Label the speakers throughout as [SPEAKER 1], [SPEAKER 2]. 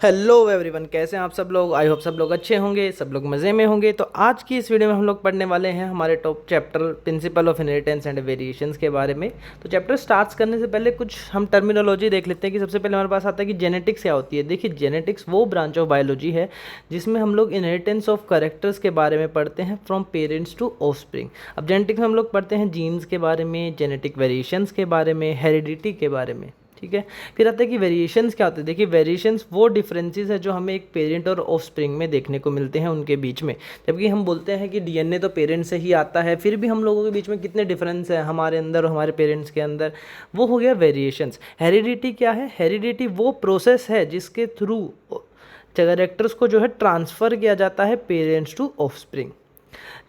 [SPEAKER 1] Hello everyone, कैसे हैं आप सब लोग। आई होप सब लोग अच्छे होंगे, सब लोग मज़े में होंगे। तो आज की इस वीडियो में हम लोग पढ़ने वाले हैं हमारे top chapter principle of inheritance and variations के बारे में। तो चैप्टर स्टार्ट्स करने से पहले कुछ हम टर्मिनोलॉजी देख लेते हैं कि सबसे पहले हमारे पास आता है कि जेनेटिक्स क्या होती है। देखिए, जेनेटिक्स वो ब्रांच ऑफ बायोलॉजी है जिसमें हम लोग इनहेरिटेंस ऑफ कैरेक्टर्स के बारे में पढ़ते हैं फ्रॉम पेरेंट्स टू ऑफस्प्रिंग। अब जेनेटिक्स में हम लोग पढ़ते हैं जीन्स के बारे में, जेनेटिक वेरिएशंस के बारे में, हेरिडिटी के बारे में। ठीक है, फिर आता है कि वेरिएशंस क्या होते हैं। देखिए, वेरिएशंस वो डिफरेंसेस है जो हमें एक पेरेंट और ऑफस्प्रिंग में देखने को मिलते हैं उनके बीच में। जबकि हम बोलते हैं कि डीएनए तो पेरेंट से ही आता है, फिर भी हम लोगों के बीच में कितने डिफरेंस है हमारे अंदर और हमारे पेरेंट्स के अंदर, वो हो गया वेरिएशंस। हेरिडिटी क्या है? हेरिडिटी वो प्रोसेस है जिसके थ्रू कैरेक्टर्स को जो है ट्रांसफ़र किया जाता है पेरेंट्स टू ऑफस्प्रिंग।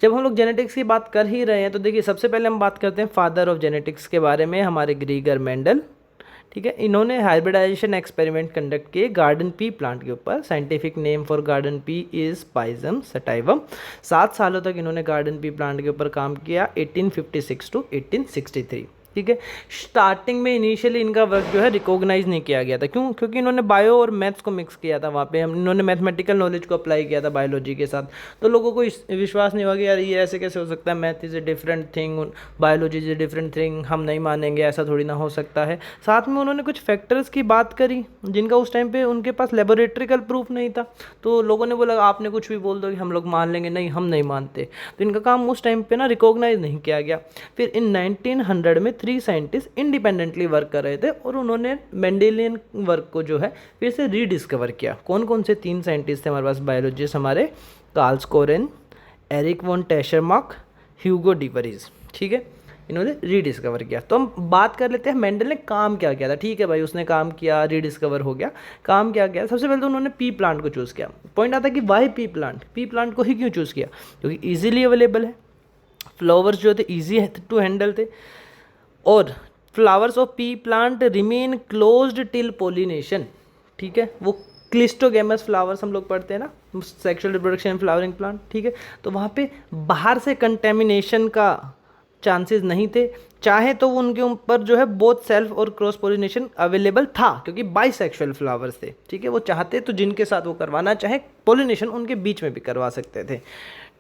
[SPEAKER 1] जब हम लोग जेनेटिक्स की बात कर ही रहे हैं तो देखिए, सबसे पहले हम बात करते हैं फादर ऑफ जेनेटिक्स के बारे में, हमारे ग्रीगर मेंडल। ठीक है, इन्होंने हाइब्रिडाइजेशन एक्सपेरिमेंट कंडक्ट किए गार्डन पी प्लांट के ऊपर। Scientific name for garden pea is Pisum sativum. 7 सालों तक इन्होंने गार्डन पी प्लांट के ऊपर काम किया, 1856 टू 1863। ठीक है, स्टार्टिंग में इनिशियली इनका वर्क जो है रिकॉग्नाइज नहीं किया गया था। क्यों? क्योंकि इन्होंने बायो और मैथ्स को मिक्स किया था। वहाँ पे इन्होंने मैथमेटिकल नॉलेज को अप्लाई किया था बायोलॉजी के साथ। तो लोगों को विश्वास नहीं हुआ कि यार ये ऐसे कैसे हो सकता है, math is a different thing, biology is a different thing, हम नहीं मानेंगे, ऐसा थोड़ी ना हो सकता है। साथ में उन्होंने कुछ फैक्टर्स की बात करी जिनका उस टाइम पे उनके पास लेबोरेटरिकल प्रूफ नहीं था। तो लोगों ने बोला आपने कुछ भी बोल दो कि हम लोग मान लेंगे, नहीं हम नहीं मानते। तो इनका काम उस टाइम पे ना रिकॉग्नाइज नहीं किया गया। फिर इन 1900 में 3 साइंटिस्ट इंडिपेंडेंटली वर्क कर रहे थे और उन्होंने मेंडेलियन वर्क को जो है फिर से रीडिस्कवर किया। कौन कौन से 3 साइंटिस्ट थे हमारे पास बायोलॉजिस्ट हमारे? कार्ल कोरेन, एरिक वॉन टेशरमार्क, ह्यूगो डिवरीज। ठीक है, इन्होंने रीडिस्कवर किया। तो हम बात कर लेते हैं मेंडल ने काम क्या किया था। ठीक है भाई, उसने काम किया, रीडिस्कवर हो गया। काम क्या किया? सबसे पहले तो उन्होंने पी प्लांट को चूज़ किया। पॉइंट आता है कि why pea plant? Pea plant को ही क्यों चूज़ किया? क्योंकि ईजिली अवेलेबल है, फ्लावर्स जो थे ईजी टू हैंडल थे, और flowers of P plant remain closed till pollination. ठीक है, वो क्लिस्टोगेमस फ्लावर्स हम लोग पढ़ते हैं ना, सेक्सुअल रिप्रोडक्शन फ्लावरिंग प्लांट। ठीक है, तो वहाँ पे बाहर से कंटेमिनेशन का चांसेस नहीं थे। चाहे तो उनके ऊपर जो है बोथ सेल्फ और क्रॉस पोलिनेशन अवेलेबल था क्योंकि बाइसेक्सुअल फ्लावर्स थे। ठीक है, वो चाहते तो जिनके साथ वो करवाना चाहे पोलिनेशन उनके बीच में भी करवा सकते थे।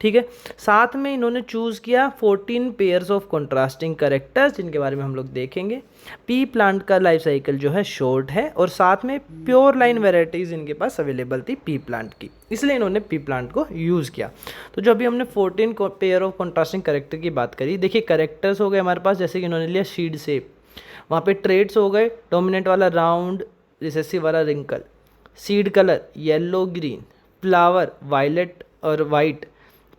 [SPEAKER 1] ठीक है, साथ में इन्होंने चूज़ किया 14 पेयर्स ऑफ कंट्रास्टिंग कैरेक्टर्स जिनके बारे में हम लोग देखेंगे। पी प्लांट का लाइफ साइकिल जो है शॉर्ट है और साथ में प्योर लाइन वेराइटीज़ इनके पास अवेलेबल थी पी प्लांट की, इसलिए इन्होंने पी प्लांट को यूज़ किया। तो जो अभी हमने 14 पेयर ऑफ कंट्रास्टिंग कैरेक्टर की बात करी, देखिए कैरेक्टर्स हो गए हमारे पास, जैसे कि इन्होंने लिया सीड शेप, वहाँ पे ट्रेड्स हो गए डोमिनेंट वाला राउंड, रिसेसिव वाला wrinkle, seed colour yellow green, flower violet और white,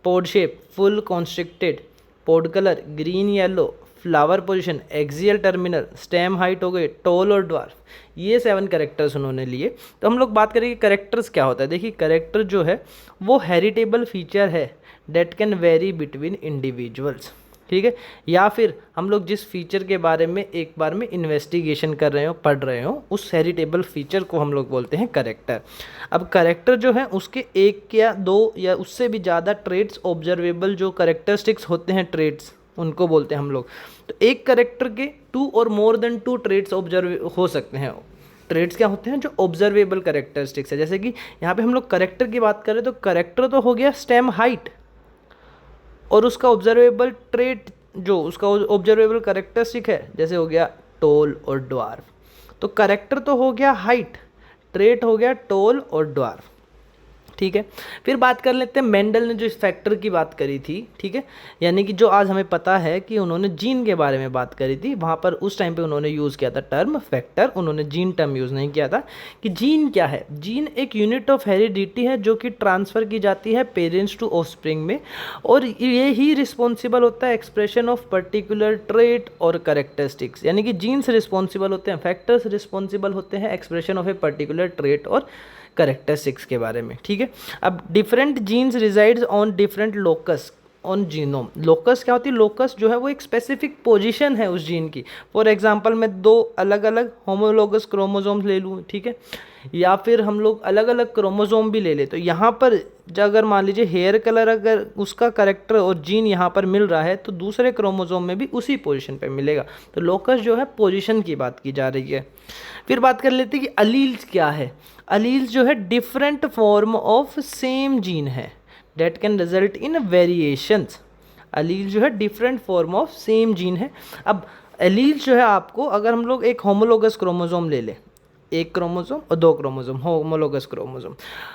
[SPEAKER 1] pod shape full constricted, pod colour green yellow, flower position axial terminal, stem height हो गई टॉल और ड्वार्फ। ये 7 कैरेक्टर्स उन्होंने लिए। तो हम लोग बात करेंगे कैरेक्टर्स क्या होता है। देखिए, कैरेक्टर जो है वो हेरिटेबल फीचर है that can very between individuals. ठीक है, या फिर हम लोग जिस फीचर के बारे में एक बार में इन्वेस्टिगेशन कर रहे हो, पढ़ रहे हो, उस हेरिटेबल फीचर को हम लोग बोलते हैं करेक्टर। अब करेक्टर जो है उसके 1 या 2 या उससे भी ज़्यादा ट्रेड्स ऑब्जर्वेबल जो करेक्टरिस्टिक्स होते हैं, ट्रेड्स उनको बोलते हैं हम लोग। तो एक करेक्टर के 2 और मोर देन 2 ट्रेड्स ऑब्जर्व हो सकते हैं। ट्रेड्स क्या होते हैं? जो ऑब्जर्वेबल करेक्टरिस्टिक्स है। जैसे कि यहाँ पे हम लोग करेक्टर की बात करें तो करेक्टर तो हो गया स्टेम हाइट, और उसका ऑब्जर्वेबल ट्रेट जो उसका ऑब्जर्वेबल करेक्टरिस्टिक है जैसे हो गया टोल और ड्वार्फ। तो करेक्टर तो हो गया हाइट, ट्रेट हो गया टोल और ड्वार्फ। ठीक है, फिर बात कर लेते हैं मेंडल ने जो इस फैक्टर की बात करी थी। ठीक है, यानी कि जो आज हमें पता है कि उन्होंने जीन के बारे में बात करी थी, वहाँ पर उस टाइम पे उन्होंने यूज़ किया था टर्म फैक्टर, उन्होंने जीन टर्म यूज़ नहीं किया था। कि जीन क्या है? जीन एक यूनिट ऑफ हेरिडिटी है जो कि ट्रांसफ़र की जाती है पेरेंट्स टू ऑफस्प्रिंग में, और ये ही रिस्पॉन्सिबल होता है एक्सप्रेशन ऑफ पर्टिकुलर ट्रेट और करेक्टरिस्टिक्स। यानी कि जीन्स रिस्पॉन्सिबल होते हैं, फैक्टर्स रिस्पॉन्सिबल होते हैं expression of a particular trait और करेक्टरिस्टिक्स के बारे में। ठीक है, अब different genes resides on different locus on genome. Locus क्या होती है? लोकस जो है वो एक स्पेसिफिक पोजीशन है उस जीन की। फॉर एग्जांपल मैं दो अलग अलग होमोलोगस क्रोमोसोम्स ले लूँ, ठीक है, या फिर हम लोग अलग अलग क्रोमोसोम भी ले ले, तो यहाँ पर अगर मान लीजिए हेयर कलर अगर उसका करेक्टर और जीन यहाँ पर मिल रहा है तो दूसरे क्रोमोसोम में भी उसी पोजीशन पे मिलेगा। तो लोकस जो है पोजीशन की बात की जा रही है। फिर बात कर लेते हैं कि अलील्स क्या है। अलील्स जो है different form of same gene है that can result in variations. Allele जो है different form of same gene है। अब अलील्स जो है आपको, अगर हम लोग एक होमोलोगस क्रोमोसोम ले लें, एक क्रोमोसोम और दो क्रोमोसोम, होमोलोगस क्रोमोसोम,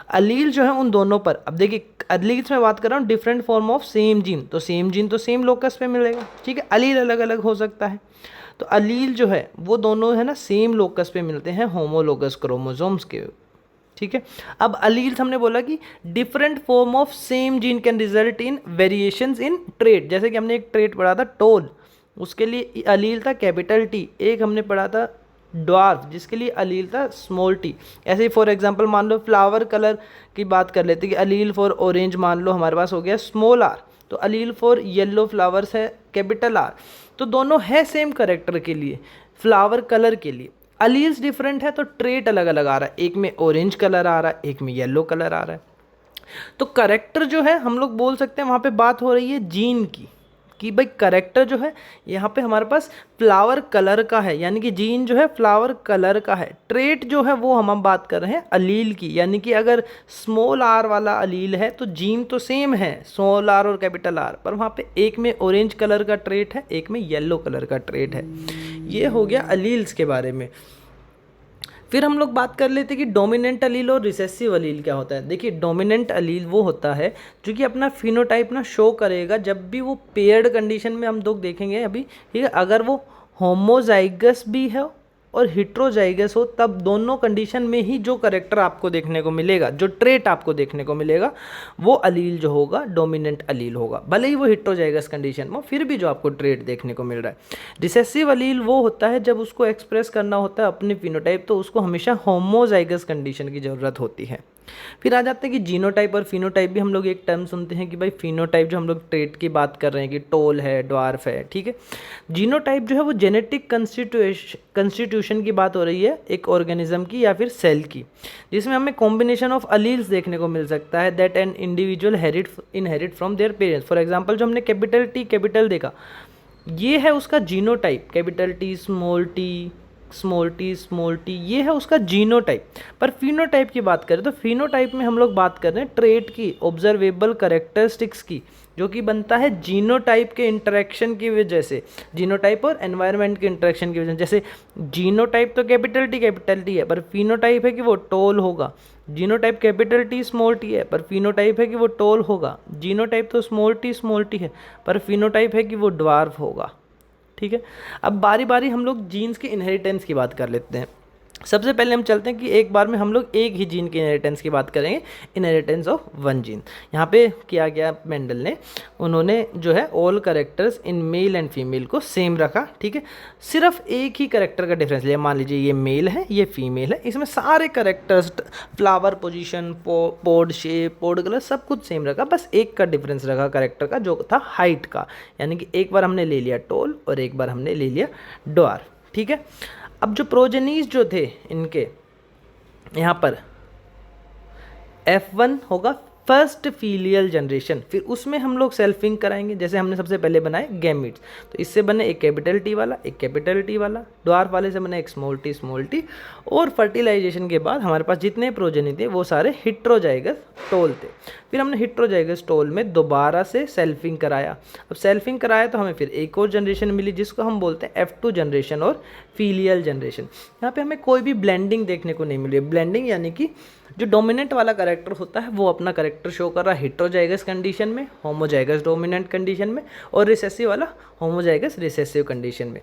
[SPEAKER 1] अलील जो है उन दोनों पर, अब देखिए अलील्स में बात कर रहा हूँ different form of same gene, तो सेम जीन तो सेम लोकस पे मिलेगा, ठीक है, अलील अलग अलग हो सकता है। तो अलील जो है वो दोनों है ना सेम लोकस पे मिलते हैं होमोलोगस क्रोमोसोम्स के, ठीक है। अब अलील्स हमने बोला कि different form of same gene can result in variations in trait. जैसे कि हमने एक ट्रेट पढ़ा था टोल, उसके लिए अलील था कैपिटल टी। एक हमने पढ़ा था ड्वार्फ, जिसके लिए अलील था स्मॉल टी। ऐसे ही फॉर एग्जांपल मान लो फ्लावर कलर की बात कर लेते हैं कि अलील फॉर ऑरेंज मान लो हमारे पास हो गया स्मॉल आर, तो अलील फॉर येलो फ्लावर्स है कैपिटल आर। तो दोनों है सेम करेक्टर के लिए, फ्लावर कलर के लिए। अलील्स डिफरेंट है तो ट्रेट अलग अलग आ रहा है, एक में ऑरेंज कलर आ रहा है, एक में येलो कलर आ रहा है। तो करेक्टर जो है हम लोग बोल सकते हैं वहाँ पे बात हो रही है जीन की, कि भाई करेक्टर जो है यहाँ पे हमारे पास फ्लावर कलर का है, यानी कि जीन जो है फ्लावर कलर का है। ट्रेट जो है वो हम बात कर रहे हैं अलील की, यानी कि अगर स्मॉल आर वाला अलील है तो जीन तो सेम है स्मॉल आर और कैपिटल आर, पर वहाँ पे एक में ऑरेंज कलर का ट्रेट है, एक में येलो कलर का ट्रेट है। ये हो गया अलील्स के बारे में। फिर हम लोग बात कर लेते हैं कि डोमिनेंट अलील और रिसेसिव अलील क्या होता है। देखिए डोमिनेंट अलील वो होता है जो कि अपना फिनोटाइप ना शो करेगा जब भी वो पेयर्ड कंडीशन में, हम लोग देखेंगे अभी, ठीक है, अगर वो होमोजाइगस भी है और हिट्रोजाइगस हो, तब दोनों कंडीशन में ही जो करेक्टर आपको देखने को मिलेगा, जो ट्रेट आपको देखने को मिलेगा, वो अलील जो होगा डोमिनेंट अलील होगा, भले ही वो हिट्रोजाइगस कंडीशन में, फिर भी जो आपको ट्रेट देखने को मिल रहा है। रिसेसिव अलील वो होता है जब उसको एक्सप्रेस करना होता है अपने फिनोटाइप, तो उसको हमेशा होमोजाइगस कंडीशन की ज़रूरत होती है। फिर आ जाते हैं कि जीनोटाइप और फिनोटाइप भी हम लोग एक टर्म सुनते हैं कि भाई फिनोटाइप जो हम लोग ट्रेट की बात कर रहे हैं कि टोल है, ड्वार्फ है, ठीक है। जीनोटाइप जो है वो जेनेटिक कंस्टिट्यूशन की बात हो रही है एक ऑर्गेनिज्म की या फिर सेल की, जिसमें हमें कॉम्बिनेशन ऑफ अलील्स देखने को मिल सकता है that an individual inherit from their parents. For example जो हमने कैपिटल टी कैपिटल देखा, ये है उसका genotype, capital T small T small T small T, ये है उसका जीनोटाइप। पर फिनोटाइप की बात करें तो फिनोटाइप में हम लोग बात कर रहे हैं ट्रेट की, ऑब्जर्वेबल कैरेक्टरिस्टिक्स की, जो कि बनता है जीनोटाइप के इंटरेक्शन की वजह से, जीनोटाइप और एनवायरनमेंट के इंटरेक्शन की वजह से। जैसे जीनोटाइप तो कैपिटल टी है, पर फिनोटाइप है कि वो टॉल होगा। Genotype capital T small T है, पर फिनोटाइप है कि वो टॉल होगा। जीनोटाइप तो स्मॉल टी है, पर फिनोटाइप है कि वो ड्वार्फ होगा, ठीक है। अब बारी बारी हम लोग जीन्स के इनहेरिटेंस की बात कर लेते हैं। सबसे पहले हम चलते हैं कि एक बार में हम लोग एक ही जीन की इनहेरिटेंस की बात करेंगे, इनहेरिटेंस ऑफ वन जीन। यहाँ पे किया गया मेंडल ने, उन्होंने जो है all characters in male and female को सेम रखा, ठीक है, सिर्फ एक ही करेक्टर का डिफरेंस लिया। मान लीजिए ये मेल है ये फीमेल है, इसमें सारे करेक्टर्स, फ्लावर पोजीशन, पोड शेप, पोड कलर सब कुछ सेम रखा, बस एक का डिफरेंस रखा करेक्टर का, जो था हाइट का, यानी कि एक बार हमने ले लिया टॉल और एक बार हमने ले लिया ड्वार्फ, ठीक है। अब जो प्रोजेनीज जो थे इनके, यहाँ पर F1 होगा फर्स्ट फीलियल जनरेशन, फिर उसमें हम लोग सेल्फिंग कराएंगे, जैसे हमने सबसे पहले बनाए गैमीट्स, तो इससे बने एक कैपिटल टी वाला, एक कैपिटल टी वाला, ड्वार्फ वाले से बने एक स्मॉल टी, और फर्टिलाइजेशन के बाद हमारे पास जितने प्रोजेनी थे वो सारे हिट्रोजाइगस टोल थे। फिर हमने हिट्रोजाइगस टोल में दोबारा से सेल्फिंग कराया। अब सेल्फिंग कराया तो हमें फिर एक और जनरेशन मिली जिसको हम बोलते हैं F2 जनरेशन और फीलियल जनरेशन। यहाँ पे हमें कोई भी ब्लेंडिंग देखने को नहीं मिली। ब्लेंडिंग यानी कि जो डोमिनेंट वाला करेक्टर होता है वो अपना करेक्टर शो कर रहा है हिट्रोजाइगस कंडीशन में, होमोजाइगस डोमिनेंट कंडीशन में, और रिसेसिव वाला होमोजाइगस रिसेसिव कंडीशन में।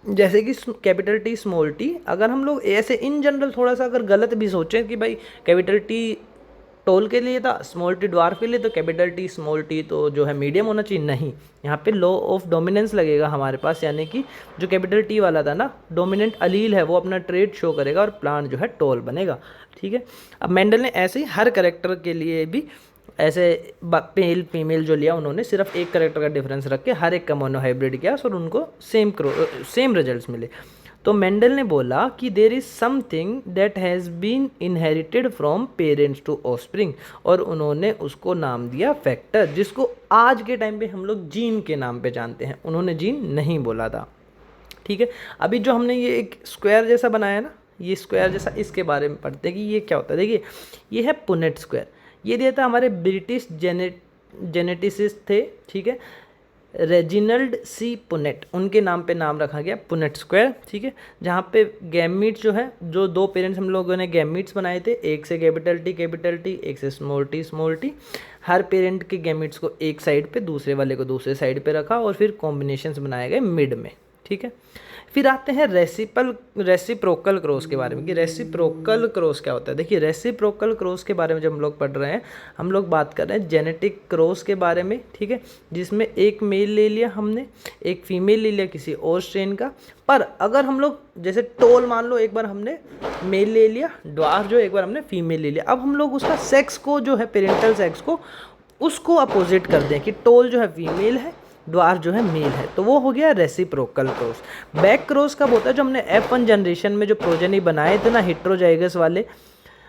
[SPEAKER 1] जैसे कि कैपिटल टी स्मॉल टी, अगर हम लोग ऐसे इन जनरल थोड़ा सा अगर गलत भी सोचें कि भाई कैपिटल टी टोल के लिए था, स्मॉल टी ड्वार्फ के लिए, तो कैपिटल टी स्मॉल टी तो जो है मीडियम होना चाहिए, नहीं, यहाँ पे लॉ ऑफ डोमिनेंस लगेगा हमारे पास, यानी कि जो कैपिटल टी वाला था ना डोमिनेंट अलील है वो अपना ट्रेट शो करेगा और प्लांट जो है टोल बनेगा, ठीक है। अब मेंडल ने ऐसे ही हर करेक्टर के लिए भी ऐसे मेल फीमेल जो लिया उन्होंने सिर्फ एक करेक्टर का डिफरेंस रख के हर एक का मोनोहाइब्रिड किया और उनको सेम रिजल्ट्स मिले। तो मेंडल ने बोला कि there is something that has been inherited from parents to offspring, और उन्होंने उसको नाम दिया फैक्टर, जिसको आज के टाइम पे हम लोग जीन के नाम पे जानते हैं। उन्होंने जीन नहीं बोला था, ठीक है। अभी जो हमने ये एक स्क्वायर जैसा बनाया ना, ये स्क्वायर जैसा, इसके बारे में पढ़ते हैं कि ये क्या होता है। देखिए ये है पुनेट स्क्वायर, ये दिया था हमारे ब्रिटिश जेनेटिसिस्ट थे, ठीक है, रेजिनल्ड सी पुनेट, उनके नाम पे नाम रखा गया पुनेट स्क्वायर, ठीक है। जहाँ पे गैमीट्स जो है, जो दो पेरेंट्स हम लोगों ने गैमीट्स बनाए थे, एक से कैपिटल टी, एक से स्मॉल टी, हर पेरेंट के गैमीट्स को एक साइड पे, दूसरे वाले को दूसरे साइड पे रखा और फिर कॉम्बिनेशंस बनाए गए मिड में, ठीक है। फिर आते हैं रेसिप्रोकल क्रॉस के बारे में कि रेसिप्रोकल क्रॉस क्या होता है। देखिए रेसिप्रोकल क्रॉस के बारे में जब हम लोग पढ़ रहे हैं, हम लोग बात कर रहे हैं जेनेटिक क्रॉस के बारे में, ठीक है, जिसमें एक मेल ले लिया हमने, एक फीमेल ले लिया किसी और स्ट्रेन का। पर अगर हम लोग जैसे टोल मान लो, एक बार हमने मेल ले लिया, ड्वार्फ जो एक बार हमने फीमेल ले लिया, अब हम लोग उसका सेक्स को जो है, पेरेंटल सेक्स को, उसको अपोजिट कर दें कि टोल जो है फीमेल है, ड्वार्फ जो है मेल है, तो वो हो गया रेसिप्रोकल क्रॉस। बैक क्रॉस कब होता है? जो हमने F1 जनरेशन में जो प्रोजेनी बनाए थे ना हेट्रोजाइगस वाले,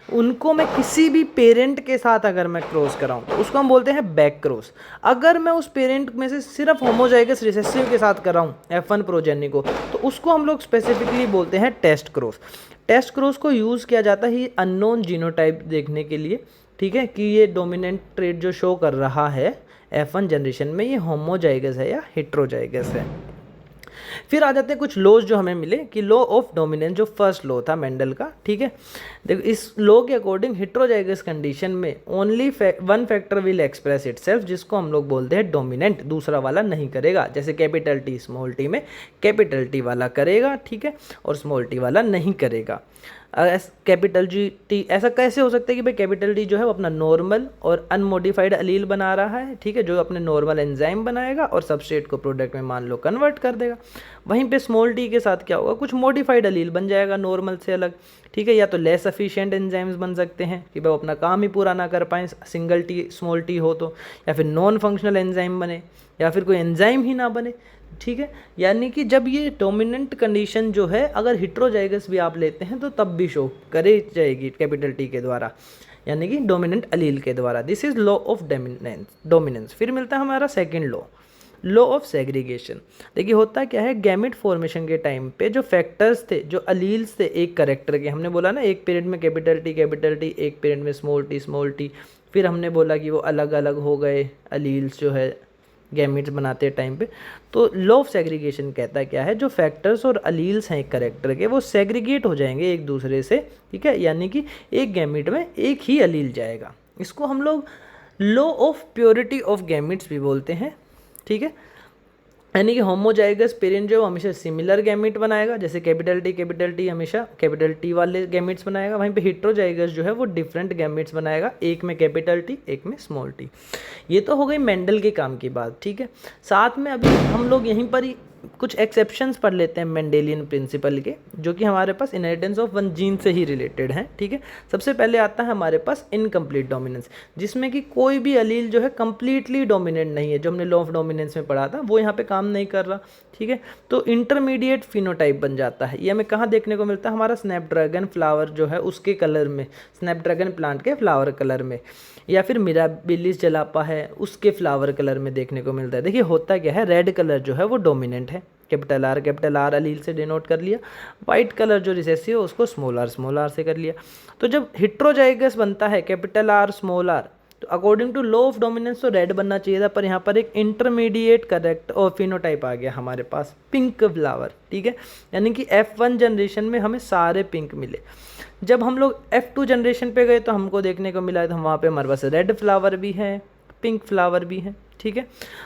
[SPEAKER 1] उनको मैं किसी भी पेरेंट के साथ अगर मैं क्रॉस कराऊं तो उसको हम बोलते हैं बैक क्रॉस। अगर मैं उस पेरेंट में से सिर्फ होमोजाइगस रिसेसिव के साथ कराऊं F1 प्रोजेनी को, तो उसको हम लोग स्पेसिफिकली बोलते हैं टेस्ट क्रॉस। टेस्ट क्रॉस को यूज़ किया जाता है अननोन जीनोटाइप देखने के लिए, ठीक है, कि ये डोमिनेंट ट्रेट जो शो कर रहा है F1 जनरेशन में, ये होमोजाइगस है या हेट्रोजाइगस है। फिर आ जाते हैं कुछ लॉज जो हमें मिले कि लॉ ऑफ डोमिनेंस, जो फर्स्ट लॉ था मेंडल का, ठीक है। देखो इस लॉ के अकॉर्डिंग हेट्रोजाइगस कंडीशन में only one factor will express itself, जिसको हम लोग बोलते हैं डोमिनेंट, दूसरा वाला नहीं करेगा। जैसे कैपिटल टी स्मॉल टी में कैपिटल टी वाला करेगा, ठीक है, और स्मॉल टी वाला नहीं करेगा। कैपिटल टी ऐसा कैसे हो सकता है कि भाई कैपिटल टी जो है वो अपना नॉर्मल और अनमोडिफाइड अलील बना रहा है, ठीक है, जो अपने नॉर्मल एंजाइम बनाएगा और सबस्ट्रेट को प्रोडक्ट में मान लो कन्वर्ट कर देगा। वहीं पे स्मॉल टी के साथ क्या होगा, कुछ मॉडिफाइड अलील बन जाएगा नॉर्मल से अलग, ठीक है, या तो लेस एफिशिएंट एंजाइम्स बन सकते हैं कि भाई अपना काम ही पूरा ना कर पाएँ सिंगल टी स्मॉल टी हो तो, या फिर नॉन फंक्शनल एंजाइम बने, या फिर कोई एंजाइम ही ना बने, ठीक है। यानी कि जब ये डोमिनेंट कंडीशन जो है अगर हेट्रोजाइगस भी आप लेते हैं तो तब भी शो करे जाएगी कैपिटल टी के द्वारा, यानी कि डोमिनेंट अलील के द्वारा। This is law of dominance. फिर मिलता है हमारा सेकंड लॉ ऑफ सेग्रीगेशन। देखिए होता क्या है, गैमेट फॉर्मेशन के टाइम पे जो फैक्टर्स थे, जो अलील्स थे एक करेक्टर के, हमने बोला ना एक पेरेंट में कैपिटल टी, एक पेरेंट में स्मॉल टी, फिर हमने बोला कि वो अलग अलग हो गए अलील्स जो है गैमेट्स बनाते टाइम पे। तो लॉ ऑफ सेग्रीगेशन कहता है क्या है, जो फैक्टर्स और अलील्स हैं एक करेक्टर के, वो सेग्रीगेट हो जाएंगे एक दूसरे से, ठीक है, यानी कि एक गैमेट में एक ही अलील जाएगा। इसको हम लोग law of purity of gametes भी बोलते हैं, ठीक है। यानी कि होमोजाइगस पेरेंट जो हमेशा सिमिलर गैमेट बनाएगा, जैसे कैपिटल टी हमेशा कैपिटल टी वाले गैमेट्स बनाएगा, वहीं पे हेट्रोजाइगस जो है वो डिफरेंट गैमेट्स बनाएगा, एक में कैपिटल टी एक में स्मॉल टी। ये तो हो गई मेंडल के काम की बात, ठीक है। साथ में अभी हम लोग यहीं पर ही कुछ एक्सेप्शंस पढ़ लेते हैं मेंडेलियन प्रिंसिपल के, जो कि हमारे पास इनहेरिटेंस ऑफ वन जीन से ही रिलेटेड हैं, ठीक है। सबसे पहले आता है हमारे पास इनकम्प्लीट डोमिनेंस, जिसमें कि कोई भी अलील जो है कंप्लीटली डोमिनेंट नहीं है। जो हमने लॉ ऑफ डोमिनेंस में पढ़ा था वो यहाँ पे काम नहीं कर रहा, ठीक है। तो इंटरमीडिएट फिनोटाइप बन जाता है। ये हमें कहाँ देखने को मिलता है, हमारा स्नैपड्रैगन फ्लावर जो है उसके कलर में, स्नैपड्रैगन प्लांट के फ्लावर कलर में, या फिर मिराबिलिस जलापा है उसके फ्लावर कलर में देखने को मिलता है। देखिए होता क्या है, रेड कलर जो है वो डोमिनेंट है, कैपिटल आर अलील से डिनोट कर लिया, वाइट कलर जो रिसेसिव है उसको स्मॉल आर से कर लिया। तो जब हेट्रोजाइगस बनता है कैपिटल आर स्मॉल आर, तो according to law of dominance तो रेड बनना चाहिए था, पर यहाँ पर एक इंटरमीडिएट करेक्ट और फिनोटाइप आ गया हमारे पास, पिंक फ्लावर, ठीक है। यानी कि F1 जनरेशन में हमें सारे पिंक मिले। जब हम लोग F2 जनरेशन पे गए तो हमको देखने को मिला, तो वहाँ पे हमारे पास रेड फ्लावर भी है, पिंक फ्लावर भी है, ठीक है।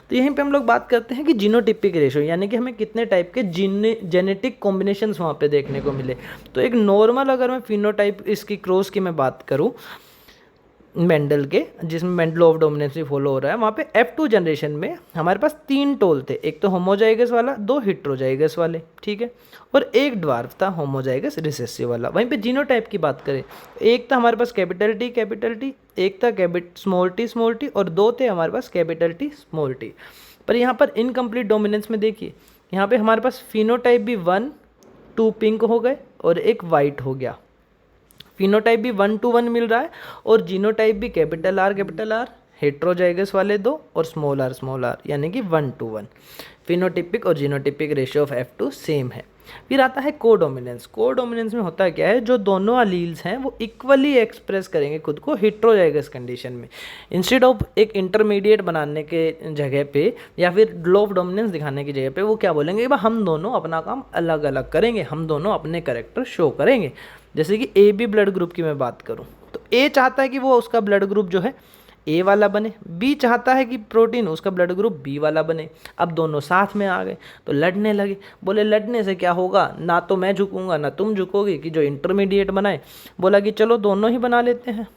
[SPEAKER 1] तो यहीं पे हम लोग बात करते हैं कि जीनोटिपिक रेशो, यानी कि हमें कितने टाइप के जेनेटिक कॉम्बिनेशंस वहाँ पे देखने को मिले। तो एक नॉर्मल अगर मैं फिनोटाइप इसकी क्रॉस की मैं बात करूँ, मेंडल के, जिसमें मेंडल ऑफ डोमिनेंस भी फॉलो हो रहा है, वहाँ पे F2 जनरेशन में हमारे पास 3 टोल थे, एक तो होमोजाइगस वाला, 2 हिट्रोजाइगस वाले, ठीक है, और एक ड्वार्फ था होमोजाइगस रिसेसिव वाला। वहीं पे जीनोटाइप की बात करें, एक था हमारे पास कैपिटल टी, एक था स्मॉल टी, और 2 थे हमारे पास कैपिटल टी स्मॉल टी। पर यहाँ पर इनकम्प्लीट डोमिनेंस में देखिए, यहाँ पे हमारे पास फिनोटाइप भी 1, 2 पिंक हो गए और एक वाइट हो गया। फिनोटाइप भी 1 to 1 मिल रहा है और जीनोटाइप भी कैपिटल आर, हेट्रोजाइगस वाले 2 और स्मॉल आर, यानी कि 1 to 1। फिनोटिपिक और genotypic ratio of F2 same है। फिर आता है कोडोमिनेंस। कोडोमिनेंस में होता क्या है, जो दोनों अलील्स हैं वो इक्वली एक्सप्रेस करेंगे खुद को हेट्रोजाइगस कंडीशन में। इंस्टेड ऑफ एक इंटरमीडिएट बनाने के जगह पे या फिर लो ऑफ डोमिनेंस दिखाने की जगह पे वो क्या बोलेंगे, भाई हम दोनों अपना काम अलग अलग करेंगे, हम दोनों अपने कैरेक्टर शो करेंगे। जैसे कि ए बी ब्लड ग्रुप की मैं बात करूँ तो ए चाहता है कि वो उसका ब्लड ग्रुप जो है ए वाला बने, बी चाहता है कि प्रोटीन उसका ब्लड ग्रुप बी वाला बने। अब दोनों साथ में आ गए तो लड़ने लगे। बोले लड़ने से क्या होगा, ना तो मैं झुकूंगा ना तुम झुकोगे, कि जो इंटरमीडिएट बनाए। बोला कि चलो दोनों ही बना लेते हैं।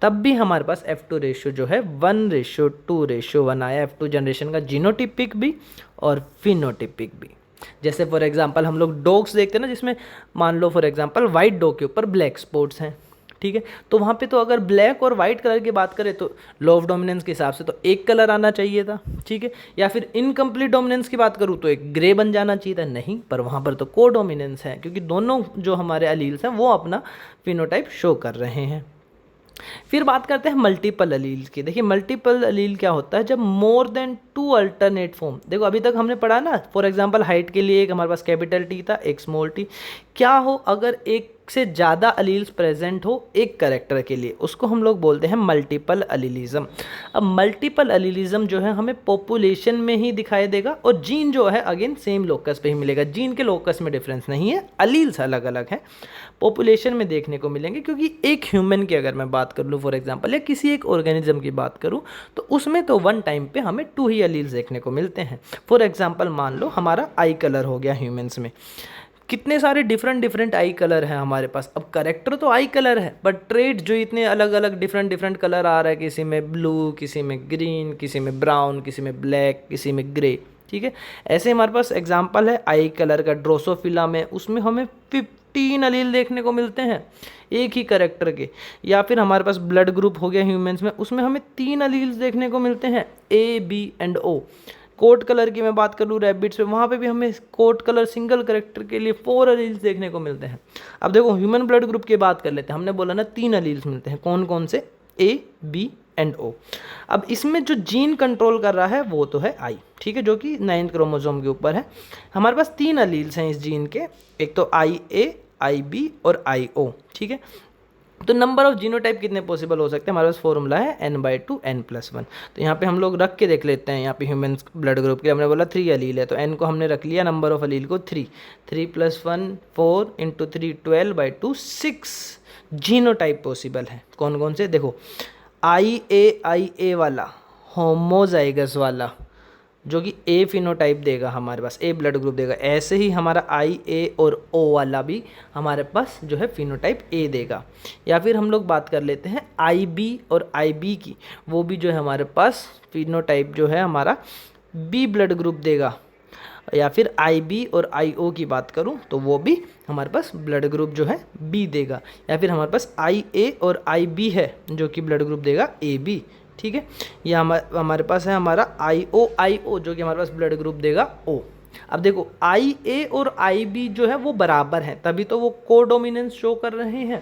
[SPEAKER 1] तब भी हमारे पास F2 रेशियो जो है 1:2:1 आया। F2 जनरेशन का जीनोटिपिक भी और फिनोटिपिक भी। जैसे फॉर एग्जांपल हम लोग डॉग्स देखते हैं ना, जिसमें मान लो फॉर एग्जांपल वाइट डॉग के ऊपर ब्लैक स्पॉट्स हैं, ठीक है, तो वहाँ पे तो अगर ब्लैक और वाइट कलर की बात करें तो लॉ ऑफ डोमिनेंस के हिसाब से तो एक कलर आना चाहिए था, ठीक है, या फिर इनकम्प्लीट डोमिनेंस की बात करूँ तो एक ग्रे बन जाना चाहिए था। नहीं, पर वहाँ पर तो को डोमिनेंस है, क्योंकि दोनों जो हमारे अलील्स हैं वो अपना फिनोटाइप शो कर रहे हैं। फिर बात करते हैं मल्टीपल अलील्स की। देखिए मल्टीपल अलील क्या होता है, जब मोर देन 2 अल्टरनेट फॉर्म। देखो अभी तक हमने पढ़ा ना, फॉर एग्जांपल हाइट के लिए एक हमारे पास कैपिटल टी था, एक स्मॉल टी। क्या हो अगर एक से ज़्यादा अलील्स प्रेजेंट हो एक करेक्टर के लिए, उसको हम लोग बोलते हैं मल्टीपल अलीलिज्म। अब मल्टीपल अलीलिज्म जो है हमें पॉपुलेशन में ही दिखाई देगा और जीन जो है अगेन सेम लोकस पे ही मिलेगा। जीन के लोकस में डिफरेंस नहीं है, अलील्स अलग अलग हैं, पॉपुलेशन में देखने को मिलेंगे। क्योंकि एक ह्यूमन की अगर मैं बात कर लूँ फॉर एग्जांपल, या किसी एक ऑर्गेनिज्म की बात करूँ, तो उसमें तो वन टाइम पे हमें 2 ही अलील्स देखने को मिलते हैं। फॉर एग्जांपल मान लो हमारा आई कलर हो गया, ह्यूमंस में कितने सारे डिफरेंट आई कलर हैं हमारे पास। अब करेक्टर तो आई कलर है, बट ट्रेड जो इतने अलग अलग डिफरेंट कलर आ रहा है, किसी में ब्लू, किसी में ग्रीन, किसी में ब्राउन, किसी में ब्लैक, किसी में ग्रे, ठीक है। ऐसे हमारे पास एग्जांपल है आई कलर का ड्रोसोफिला में, उसमें हमें 15 अलील देखने को मिलते हैं एक ही करेक्टर के। या फिर हमारे पास ब्लड ग्रुप हो गया ह्यूमंस में, उसमें हमें 3 अलील्स देखने को मिलते हैं, A B and O. Coat colour की मैं बात कर लूँ रैबिट्स पे, वहाँ पे भी हमें कोट कलर सिंगल करेक्टर के लिए 4 अलील्स देखने को मिलते हैं। अब देखो ह्यूमन ब्लड ग्रुप की बात कर लेते हैं, हमने बोला ना 3 अलील्स मिलते हैं, कौन कौन से, ए बी एंड ओ। अब इसमें जो जीन कंट्रोल कर रहा है वो तो है आई, ठीक है, जो कि 9th क्रोमोसोम के ऊपर है। हमारे पास 3 अलील्स हैं इस जीन के, एक तो आई ए, आई बी और आई ओ, ठीक है। तो नंबर ऑफ जीनोटाइप कितने पॉसिबल हो सकते हैं, हमारे पास फॉर्मूला है n/2 n+1। तो यहाँ पे हम लोग रख के देख लेते हैं। यहाँ पे ह्यूमन ब्लड ग्रुप के हमने बोला 3 अलील है, तो n को हमने रख लिया, नंबर ऑफ अलील को 3 + 1 4 × 3 12/2 6 जीनोटाइप पॉसिबल है। कौन कौन से, देखो आई ए वाला होमोजाइगस वाला जो कि ए फिनोटाइप देगा, हमारे पास ए ब्लड ग्रुप देगा। ऐसे ही हमारा आई ए और ओ वाला भी हमारे पास जो है फिनोटाइप ए देगा। या फिर हम लोग बात कर लेते हैं आई बी और आई बी की, वो भी जो है हमारे पास फिनोटाइप जो है हमारा बी ब्लड ग्रुप देगा। या फिर आई बी और आई ओ की बात करूं तो वो भी हमारे पास ब्लड ग्रुप जो है बी देगा। या फिर हमारे पास आई ए और आई बी है जो कि ब्लड ग्रुप देगा ए बी, ठीक है। या हमारे पास है हमारा आई ओ जो कि हमारे पास ब्लड ग्रुप देगा ओ। अब देखो आई ए और आई बी जो है वो बराबर हैं, तभी तो वो कोडोमिनेंस शो कर रहे हैं।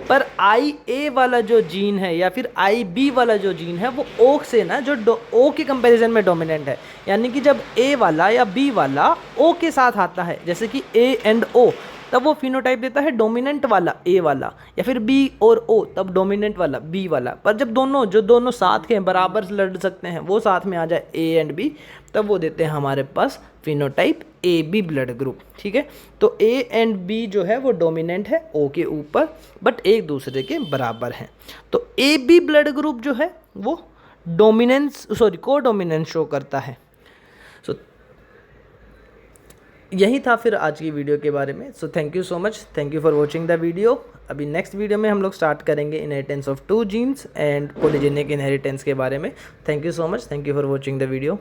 [SPEAKER 1] पर आई ए वाला जो जीन है या फिर आई बी वाला जो जीन है वो ओ से ना, जो ओ के कंपैरिजन में डोमिनेंट है। यानी कि जब ए वाला या बी वाला ओ के साथ आता है, जैसे कि ए एंड ओ, तब वो फिनोटाइप देता है डोमिनेंट वाला ए वाला, या फिर बी और ओ तब डोमिनेंट वाला बी वाला। पर जब दोनों साथ के बराबर लड़ सकते हैं, वो साथ में आ जाए ए एंड बी, तब वो देते हैं हमारे पास phenotype A B blood group, ठीक है। तो ए एंड बी जो है वो डोमिनेंट है ओ के ऊपर, बट एक दूसरे के बराबर हैं। तो ए बी ब्लड ग्रुप जो है वो को डोमिनेंस शो करता है। यही था फिर आज की वीडियो के बारे में। So thank you so much, thank you for watching the video. अभी नेक्स्ट वीडियो में हम लोग स्टार्ट करेंगे inheritance of 2 genes and polygenic inheritance के बारे में। Thank you so much, thank you for watching the video.